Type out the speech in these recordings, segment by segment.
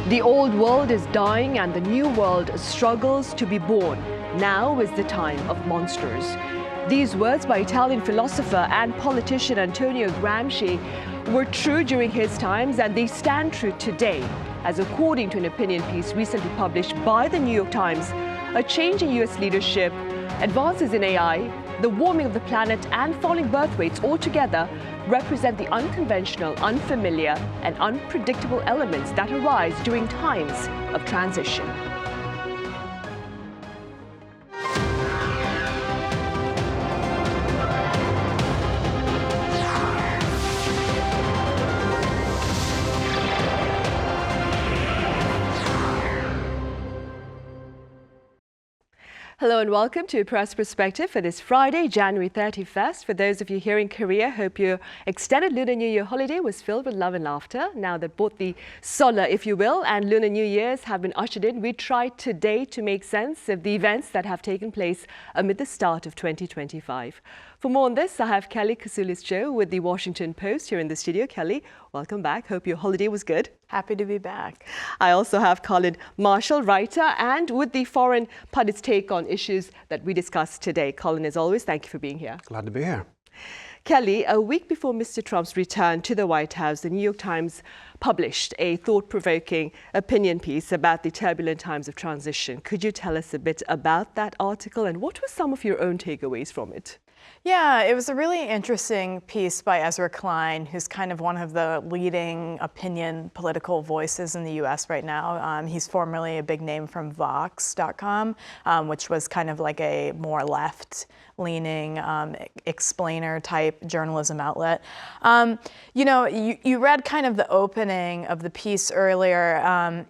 The old world is dying and the new world struggles to be born. Now is the time of monsters. These words by Italian philosopher and politician Antonio Gramsci were true during his times, and they stand true today, as according to an opinion piece recently published by the New York Times, a change in US leadership, advances in AI, the warming of the planet and falling birth rates altogether represent the unconventional, unfamiliar and unpredictable elements that arise during times of transition. Hello and welcome to Press Perspective for this Friday, January 31st. For those of you here in Korea, hope your extended Lunar New Year holiday was filled with love and laughter. Now that both the solar, if you will, and Lunar New Years have been ushered in, we try today to make sense of the events that have taken place amid the start of 2025. For more on this, I have Kelly Kasulis Cho with the Washington Post here in the studio. Kelly, welcome back. Hope your holiday was good. Happy to be back. I also have Colin Marshall, writer, and with the foreign pundit's take on issues that we discussed today. Colin, as always, thank you for being here. Glad to be here. Kelly, a week before Mr. Trump's return to the White House, the New York Times published a thought-provoking opinion piece about the turbulent times of transition. Could you tell us a bit about that article and what were some of your own takeaways from it? Yeah, it was a really interesting piece by Ezra Klein, who's kind of one of the leading opinion political voices in the U.S. right now. He's formerly a big name from Vox.com, which was kind of like a more left-leaning explainer-type journalism outlet. You read kind of the opening of the piece earlier,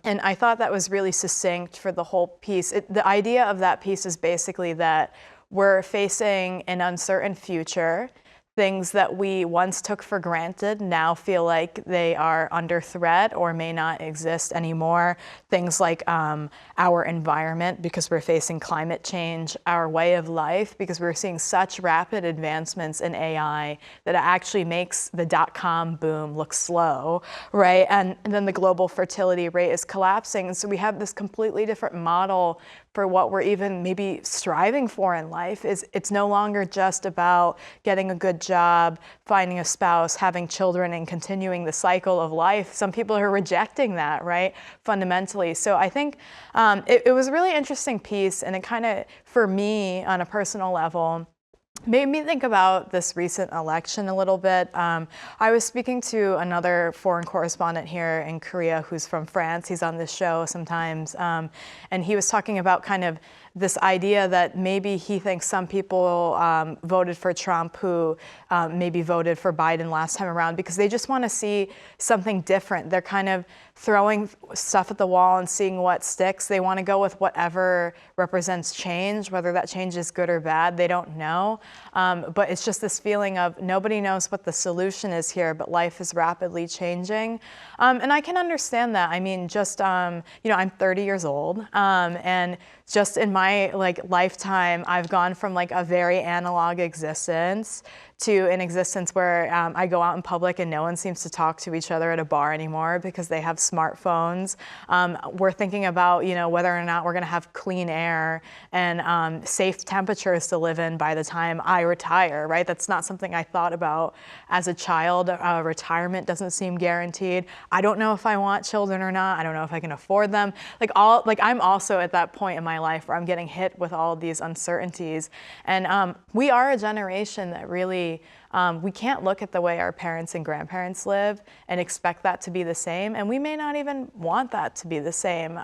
and I thought that was really succinct for the whole piece. The idea of that piece is basically that we're facing an uncertain future. Things that we once took for granted now feel like they are under threat or may not exist anymore. Things like our environment, because we're facing climate change, our way of life, because we're seeing such rapid advancements in AI that it actually makes the dot-com boom look slow, right? And then the global fertility rate is collapsing. And so we have this completely different model for what we're even maybe striving for in life. It's no longer just about getting a good job, finding a spouse, having children, and continuing the cycle of life. Some people are rejecting that, right, fundamentally. So I think it was a really interesting piece, and it kind of, for me, on a personal level, made me think about this recent election a little bit. I was speaking to another foreign correspondent here in Korea who's from France. He's on this show sometimes. And he was talking about kind of this idea that maybe he thinks some people voted for Trump who maybe voted for Biden last time around because they just want to see something different. They're kind of throwing stuff at the wall and seeing what sticks. They want to go with whatever represents change, whether that change is good or bad, they don't know. But it's just this feeling of nobody knows what the solution is here, but life is rapidly changing. And I can understand that. I mean, just, I'm 30 years old, and just in my lifetime, I've gone from a very analog existence to an existence where I go out in public and no one seems to talk to each other at a bar anymore because they have smartphones. We're thinking about, whether or not we're going to have clean air and safe temperatures to live in by the time I retire, right? That's not something I thought about as a child. Retirement doesn't seem guaranteed. I don't know if I want children or not. I don't know if I can afford them. I'm also at that point in my life where I'm getting hit with all of these uncertainties. And we are a generation that really we can't look at the way our parents and grandparents live and expect that to be the same, and we may not even want that to be the same.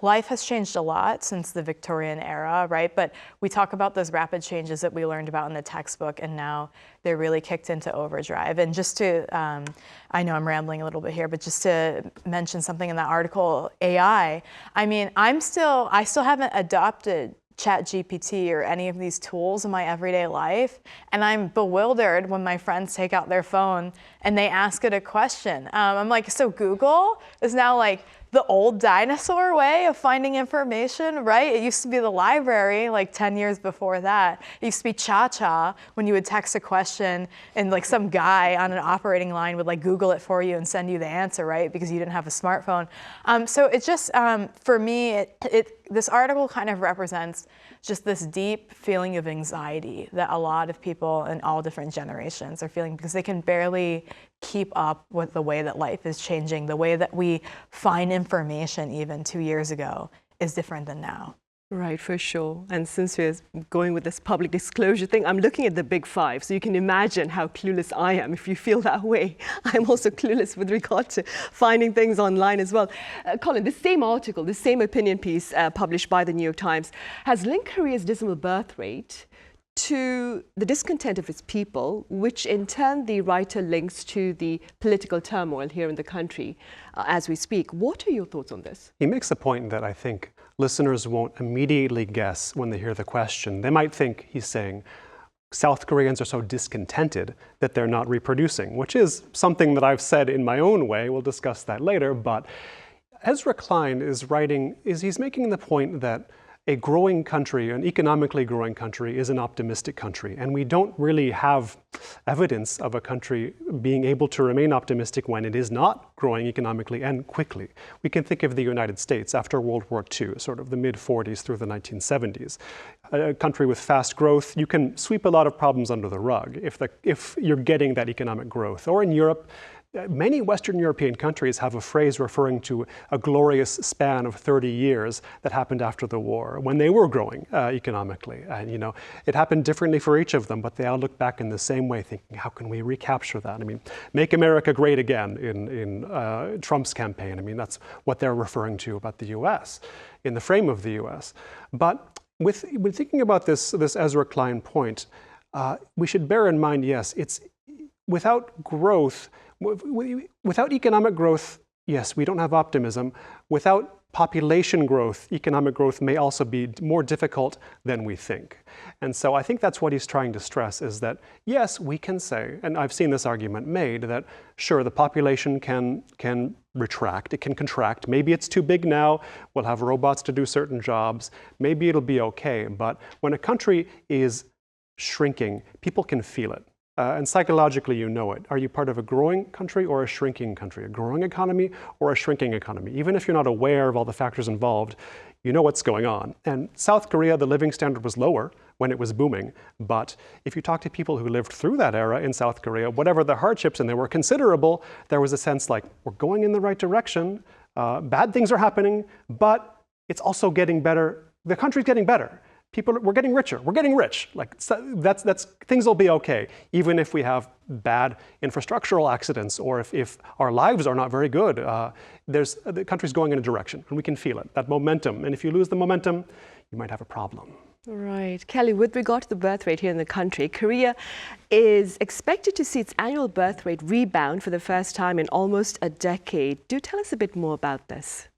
Life has changed a lot since the Victorian era, right? But we talk about those rapid changes that we learned about in the textbook, and now they're really kicked into overdrive. And just to, I know I'm rambling a little bit here, but just to mention something in that article, AI, I still haven't adopted ChatGPT or any of these tools in my everyday life, and I'm bewildered when my friends take out their phone and they ask it a question. I'm like, so Google is now the old dinosaur way of finding information, right? It used to be the library like 10 years before that. It used to be cha-cha when you would text a question and like some guy on an operating line would like Google it for you and send you the answer, right? Because you didn't have a smartphone. So it just, for me, this article kind of represents just this deep feeling of anxiety that a lot of people in all different generations are feeling because they can barely keep up with the way that life is changing. The way that we find information even 2 years ago is different than now. Right, for sure. And since we're going with this public disclosure thing, I'm looking at the big five. So you can imagine how clueless I am if you feel that way. I'm also clueless with regard to finding things online as well. Colin, the same article, the same opinion piece published by the New York Times has linked Korea's dismal birth rate to the discontent of its people, which in turn the writer links to the political turmoil here in the country as we speak. What are your thoughts on this? He makes a point that I think listeners won't immediately guess when they hear the question. They might think he's saying South Koreans are so discontented that they're not reproducing, which is something that I've said in my own way. We'll discuss that later. But Ezra Klein he's making the point that a growing country, an economically growing country, is an optimistic country. And we don't really have evidence of a country being able to remain optimistic when it is not growing economically and quickly. We can think of the United States after World War II, sort of the mid-40s through the 1970s. A country with fast growth, you can sweep a lot of problems under the rug if you're getting that economic growth. Or in Europe, many Western European countries have a phrase referring to a glorious span of 30 years that happened after the war when they were growing economically. And it happened differently for each of them, but they all look back in the same way, thinking, how can we recapture that? I mean, make America great again in Trump's campaign. I mean, that's what they're referring to about the U.S., in the frame of the U.S. But with thinking about this Ezra Klein point, we should bear in mind, yes, it's without growth, without economic growth, yes, we don't have optimism. Without population growth, economic growth may also be more difficult than we think. And so I think that's what he's trying to stress is that, yes, we can say, and I've seen this argument made, that sure, the population can retract, it can contract. Maybe it's too big now, we'll have robots to do certain jobs, maybe it'll be okay. But when a country is shrinking, people can feel it. And psychologically, you know it. Are you part of a growing country or a shrinking country? A growing economy or a shrinking economy? Even if you're not aware of all the factors involved, you know what's going on. And South Korea, the living standard was lower when it was booming. But if you talk to people who lived through that era in South Korea, whatever the hardships, and they were considerable, there was a sense like, we're going in the right direction, bad things are happening, but it's also getting better. The country's getting better. We're getting richer. We're getting rich. Like that's things will be okay, even if we have bad infrastructural accidents or if our lives are not very good. The country's going in a direction, and we can feel it. That momentum. And if you lose the momentum, you might have a problem. Right. Kelly, with regard to the birth rate here in the country, Korea is expected to see its annual birth rate rebound for the first time in almost a decade. Do tell us a bit more about this.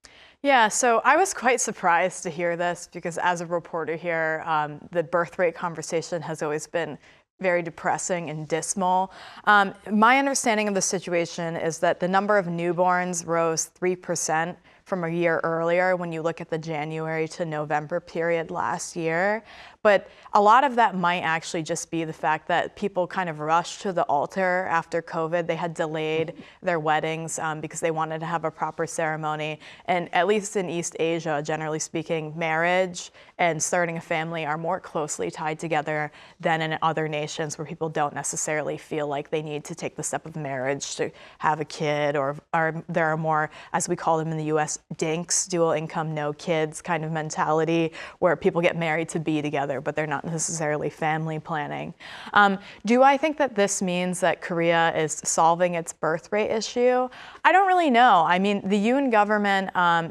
Yeah, so I was quite surprised to hear this because as a reporter here, the birth rate conversation has always been very depressing and dismal. My understanding of the situation is that the number of newborns rose 3% from a year earlier when you look at the January to November period last year. But a lot of that might actually just be the fact that people kind of rushed to the altar after COVID. They had delayed their weddings because they wanted to have a proper ceremony. And at least in East Asia, generally speaking, marriage and starting a family are more closely tied together than in other nations where people don't necessarily feel like they need to take the step of marriage to have a kid, or there are more, as we call them in the US, dinks, dual income, no kids kind of mentality, where people get married to be together, but they're not necessarily family planning. Do I think that this means that Korea is solving its birth rate issue? I don't really know. I mean, the Yoon government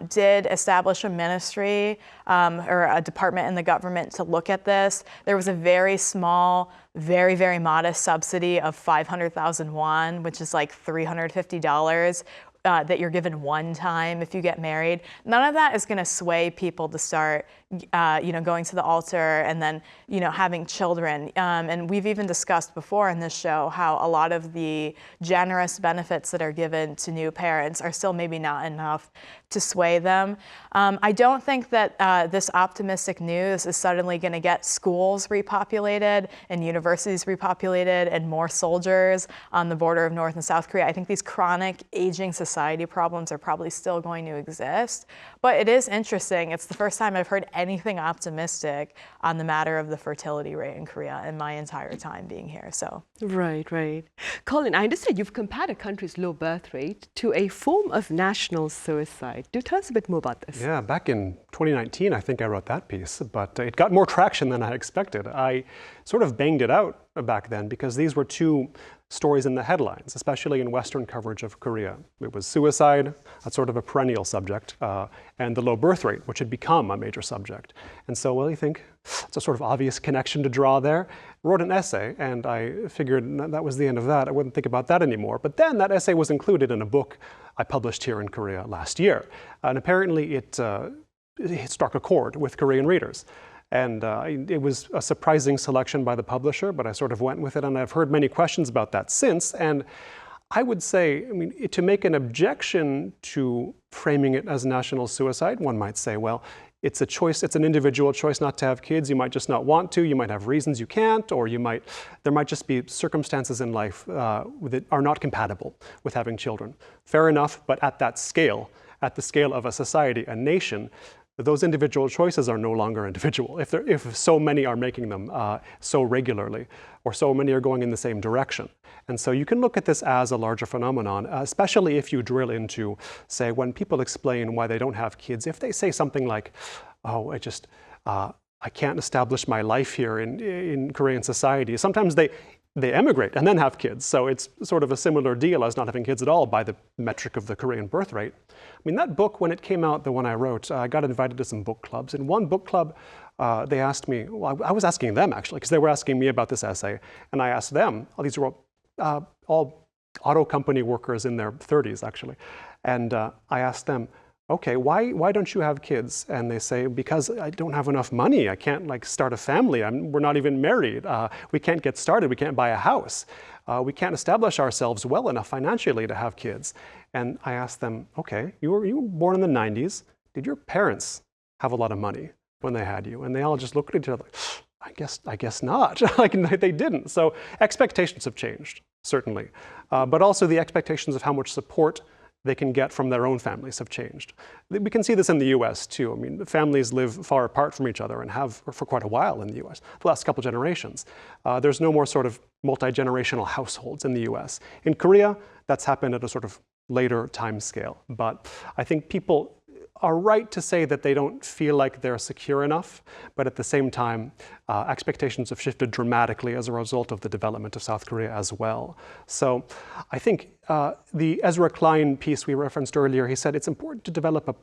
did establish a ministry or a department in the government to look at this. There was a very small, very, very modest subsidy of 500,000 won, which is like $350. that you're given one time if you get married. None of that is going to sway people to start, going to the altar and then, having children. And we've even discussed before in this show how a lot of the generous benefits that are given to new parents are still maybe not enough to sway them. I don't think that this optimistic news is suddenly going to get schools repopulated and universities repopulated and more soldiers on the border of North and South Korea. I think these chronic aging society problems are probably still going to exist. But it is interesting. It's the first time I've heard anything optimistic on the matter of the fertility rate in Korea in my entire time being here. So. Right. Colin, I understand you've compared a country's low birth rate to a form of national suicide. Do tell us a bit more about this. Yeah, back in 2019, I think I wrote that piece, but it got more traction than I expected. I sort of banged it out back then because these were two stories in the headlines, especially in Western coverage of Korea. It was suicide, that's sort of a perennial subject, and the low birth rate, which had become a major subject. And so, well, you think it's a sort of obvious connection to draw there. Wrote an essay, and I figured that was the end of that. I wouldn't think about that anymore. But then that essay was included in a book I published here in Korea last year. And apparently it struck a chord with Korean readers. And it was a surprising selection by the publisher, but I sort of went with it, and I've heard many questions about that since. And I would say, to make an objection to framing it as national suicide, one might say, well, it's a choice, it's an individual choice not to have kids. You might just not want to, you might have reasons you can't, or there might just be circumstances in life that are not compatible with having children. Fair enough, but at that scale, at the scale of a society, a nation, those individual choices are no longer individual. If so many are making them so regularly, or so many are going in the same direction. And so you can look at this as a larger phenomenon, especially if you drill into, say, when people explain why they don't have kids. If they say something like, oh, I can't establish my life here in Korean society. Sometimes they emigrate and then have kids. So it's sort of a similar deal as not having kids at all by the metric of the Korean birth rate. That book, when it came out, the one I wrote, I got invited to some book clubs. In one book club, they asked me, well, I was asking them actually, because they were asking me about this essay. And I asked them, these were all auto company workers in their 30s actually. And I asked them, okay, why don't you have kids? And they say, because I don't have enough money. I can't start a family. We're not even married. We can't get started. We can't buy a house. We can't establish ourselves well enough financially to have kids. And I asked them, okay, you were born in the 90s. Did your parents have a lot of money when they had you? And they all just looked at each other, I guess not. They didn't. So expectations have changed, certainly. But also the expectations of how much support they can get from their own families have changed. We can see this in the US too. Families live far apart from each other and have for quite a while in the US, the last couple generations. There's no more sort of multi-generational households in the US. In Korea, that's happened at a sort of later time scale. But I think people are right to say that they don't feel like they're secure enough, but at the same time, expectations have shifted dramatically as a result of the development of South Korea as well. So I think the Ezra Klein piece we referenced earlier, he said it's important to develop a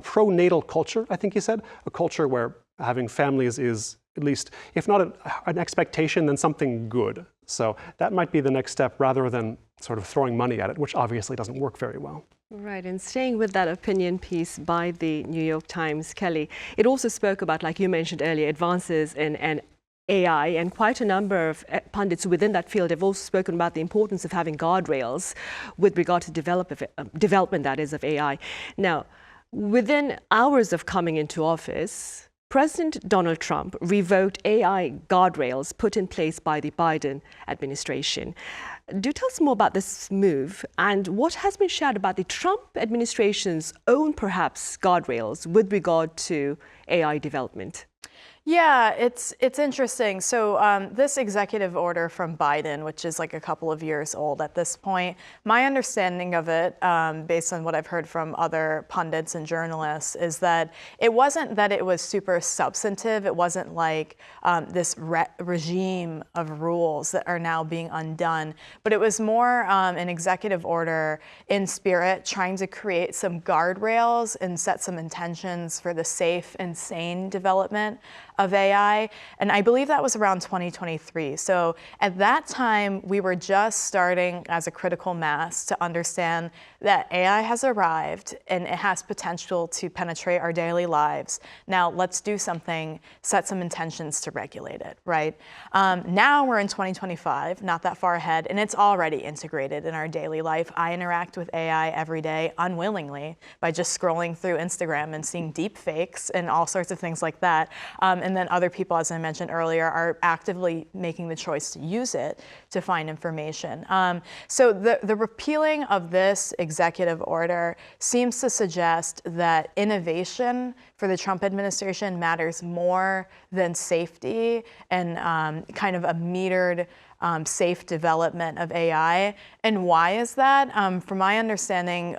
pro-natal culture, I think he said, a culture where having families is at least, if not an expectation, then something good. So that might be the next step rather than sort of throwing money at it, which obviously doesn't work very well. Right, and staying with that opinion piece by the New York Times, Kelly, it also spoke about, like you mentioned earlier, advances in AI, and quite a number of pundits within that field have also spoken about the importance of having guardrails with regard to development, that is, of AI. Now, within hours of coming into office, President Donald Trump revoked AI guardrails put in place by the Biden administration. Do tell us more about this move and what has been shared about the Trump administration's own, perhaps, guardrails with regard to AI development. Yeah, it's interesting. So this executive order from Biden, which is like a couple of years old at this point, my understanding of it, based on what I've heard from other pundits and journalists, is that it wasn't that it was super substantive. It wasn't like this regime of rules that are now being undone, but it was more an executive order in spirit, trying to create some guardrails and set some intentions for the safe and sane development of AI, and I believe that was around 2023. So at that time, we were just starting as a critical mass to understand that AI has arrived and it has potential to penetrate our daily lives. Now let's do something, set some intentions to regulate it, right? Now we're in 2025, not that far ahead, and it's already integrated in our daily life. I interact with AI every day unwillingly by just scrolling through Instagram and seeing deep fakes and all sorts of things like that. And then other people, as I mentioned earlier, are actively making the choice to use it to find information. So the repealing of this executive order seems to suggest that innovation for the Trump administration matters more than safety and kind of a metered safe development of AI. And why is that? From my understanding,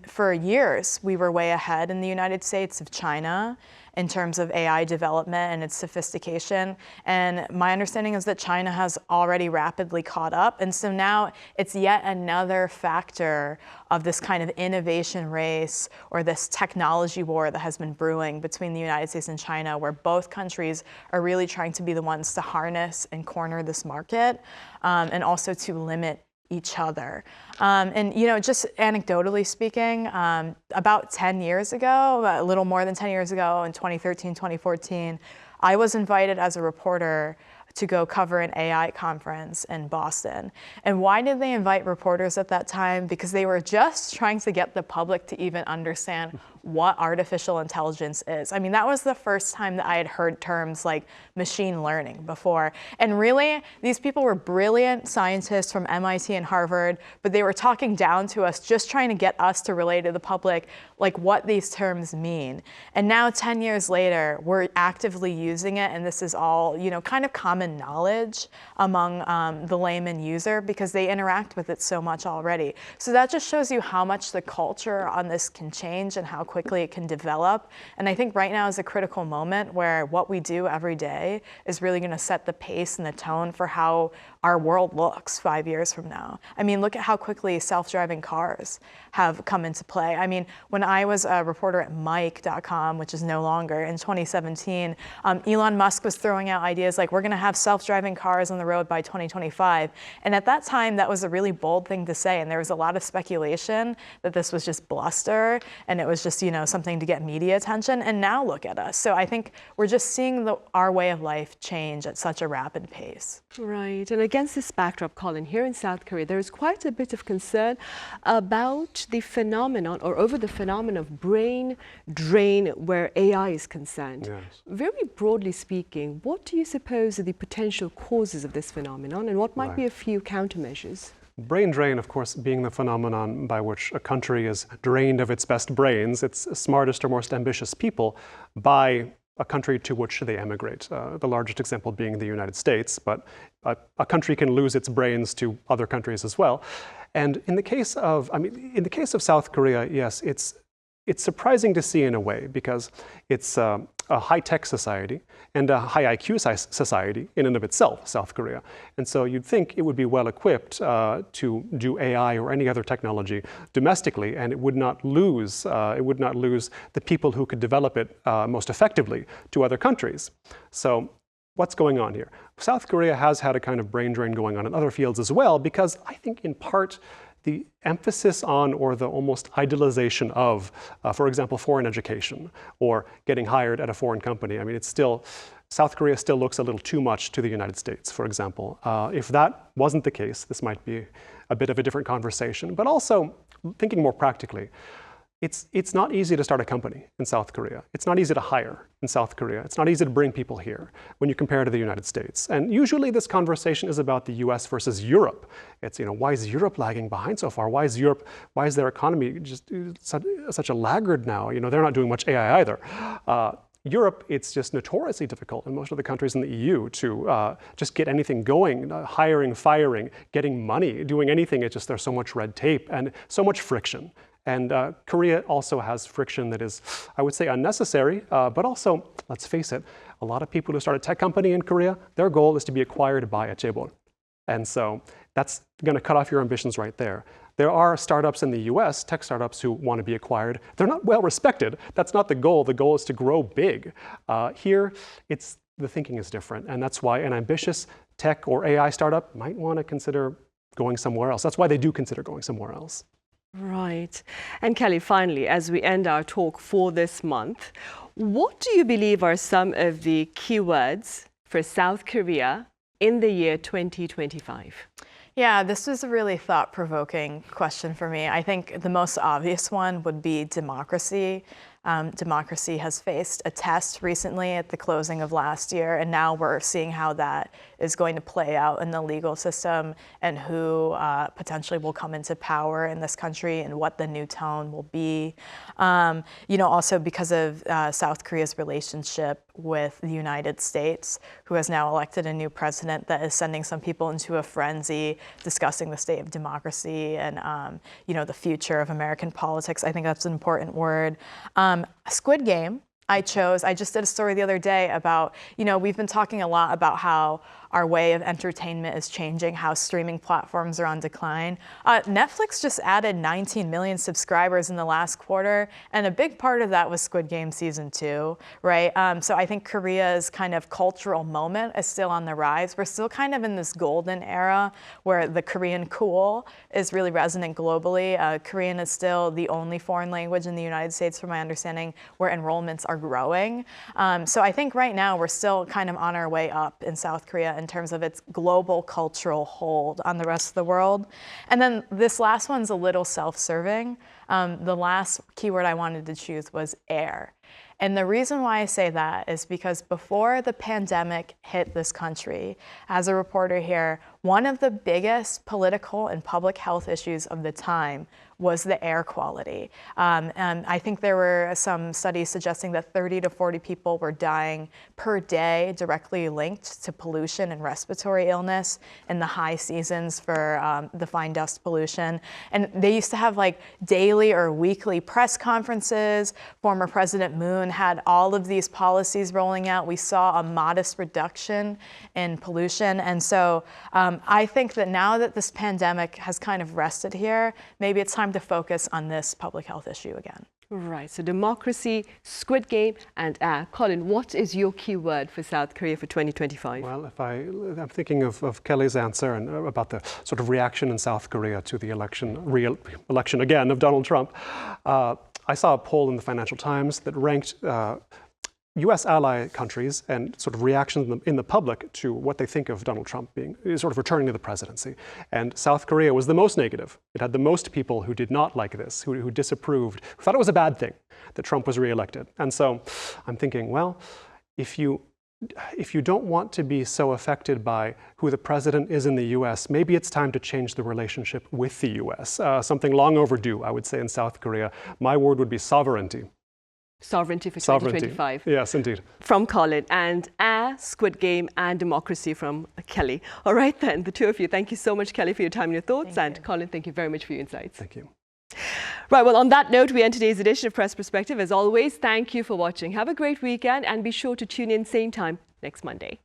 for years, we were way ahead in the United States of China in terms of AI development and its sophistication. And my understanding is that China has already rapidly caught up. And so now it's yet another factor of this kind of innovation race or this technology war that has been brewing between the United States and China, where both countries are really trying to be the ones to harness and corner this market, and also to limit each other. And just anecdotally speaking, about 10 years ago, a little more than 10 years ago, in 2013, 2014, I was invited as a reporter to go cover an AI conference in Boston. And why did they invite reporters at that time? Because they were just trying to get the public to even understand what artificial intelligence is. I mean, that was the first time that I had heard terms like machine learning before. And really, these people were brilliant scientists from MIT and Harvard, but they were talking down to us, just trying to get us to relay to the public like what these terms mean. And now 10 years later, we're actively using it, and this is all, kind of common knowledge among the layman user because they interact with it so much already. So that just shows you how much the culture on this can change and how quickly it can develop. And I think right now is a critical moment where what we do every day is really going to set the pace and the tone for how our world looks 5 years from now. I mean, look at how quickly self-driving cars have come into play. I mean, when I was a reporter at Mike.com, which is no longer, in 2017, Elon Musk was throwing out ideas like, we're going to have self-driving cars on the road by 2025. And at that time, that was a really bold thing to say. And there was a lot of speculation that this was just bluster and it was just, something to get media attention. And now look at us. So I think we're just seeing our way of life change at such a rapid pace. Right. And against this backdrop, Colin, here in South Korea, there is quite a bit of concern about the phenomenon, or over the phenomenon of brain drain where AI is concerned. Yes. Very broadly speaking, what do you suppose are the potential causes of this phenomenon, and what might be a few countermeasures? Brain drain, of course, being the phenomenon by which a country is drained of its best brains, its smartest or most ambitious people, by a country to which they emigrate. The largest example being the United States, but a country can lose its brains to other countries as well. And in the case of, South Korea, yes, it's surprising to see in a way because it's a high-tech society and a high IQ society in and of itself, South Korea. And so you'd think it would be well equipped to do AI or any other technology domestically, and it would not lose the people who could develop it most effectively to other countries. So what's going on here? South Korea has had a kind of brain drain going on in other fields as well, because I think in part the emphasis on, or the almost idealization of, for example, foreign education or getting hired at a foreign company. I mean, South Korea still looks a little too much to the United States, for example. If that wasn't the case, this might be a bit of a different conversation. But also, thinking more practically, it's not easy to start a company in South Korea. It's not easy to hire in South Korea. It's not easy to bring people here when you compare to the United States. And usually this conversation is about the US versus Europe. It's, why is Europe lagging behind so far? Why is their economy just such a laggard now? They're not doing much AI either. Europe, it's just notoriously difficult in most of the countries in the EU to just get anything going, hiring, firing, getting money, doing anything. There's so much red tape and so much friction. And Korea also has friction that is, I would say, unnecessary, but also, let's face it, a lot of people who start a tech company in Korea, their goal is to be acquired by a chaebol. And so that's going to cut off your ambitions right there. There are startups in the US, tech startups, who want to be acquired. They're not well respected. That's not the goal. The goal is to grow big. Here, the thinking is different. And that's why an ambitious tech or AI startup might want to consider going somewhere else. That's why they do consider going somewhere else. Right. And Kelly, finally, as we end our talk for this month, what do you believe are some of the keywords for South Korea in the year 2025? Yeah, this was a really thought-provoking question for me. I think the most obvious one would be democracy. Democracy has faced a test recently at the closing of last year, and now we're seeing how that is going to play out in the legal system and who potentially will come into power in this country and what the new tone will be. Also because of South Korea's relationship with the United States, who has now elected a new president that is sending some people into a frenzy discussing the state of democracy and the future of American politics. I think that's an important word. Squid Game, I just did a story the other day about, we've been talking a lot about how our way of entertainment is changing, how streaming platforms are on decline. Netflix just added 19 million subscribers in the last quarter, and a big part of that was Squid Game Season 2, right? So I think Korea's kind of cultural moment is still on the rise. We're still kind of in this golden era where the Korean cool is really resonant globally. Korean is still the only foreign language in the United States, from my understanding, where enrollments are growing. So I think right now we're still kind of on our way up in South Korea in terms of its global cultural hold on the rest of the world. And then this last one's a little self-serving. The last keyword I wanted to choose was air. And the reason why I say that is because before the pandemic hit this country, as a reporter here, one of the biggest political and public health issues of the time was the air quality. And I think there were some studies suggesting that 30 to 40 people were dying per day directly linked to pollution and respiratory illness in the high seasons for the fine dust pollution. And they used to have like daily or weekly press conferences. Former President Moon had all of these policies rolling out. We saw a modest reduction in pollution. And so I think that now that this pandemic has kind of rested here, maybe it's time to focus on this public health issue again. Right, so democracy, Squid Game, and Colin, what is your key word for South Korea for 2025? Well, I'm thinking of Kelly's answer and about the sort of reaction in South Korea to the re-election again of Donald Trump. I saw a poll in the Financial Times that ranked U.S. ally countries and sort of reactions in the public to what they think of Donald Trump being sort of returning to the presidency. And South Korea was the most negative. It had the most people who did not like this, who disapproved, who thought it was a bad thing that Trump was reelected. And so I'm thinking, well, if you don't want to be so affected by who the president is in the U.S., maybe it's time to change the relationship with the U.S. Something long overdue, I would say, in South Korea. My word would be sovereignty. Sovereignty for 2025. Yes, indeed. From Colin, and Squid Game and democracy from Kelly. All right then, the two of you, thank you so much, Kelly, for your time and your thoughts. And Colin, thank you very much for your insights. Thank you. Right, well, on that note, we end today's edition of Press Perspective. As always, thank you for watching. Have a great weekend and be sure to tune in same time next Monday.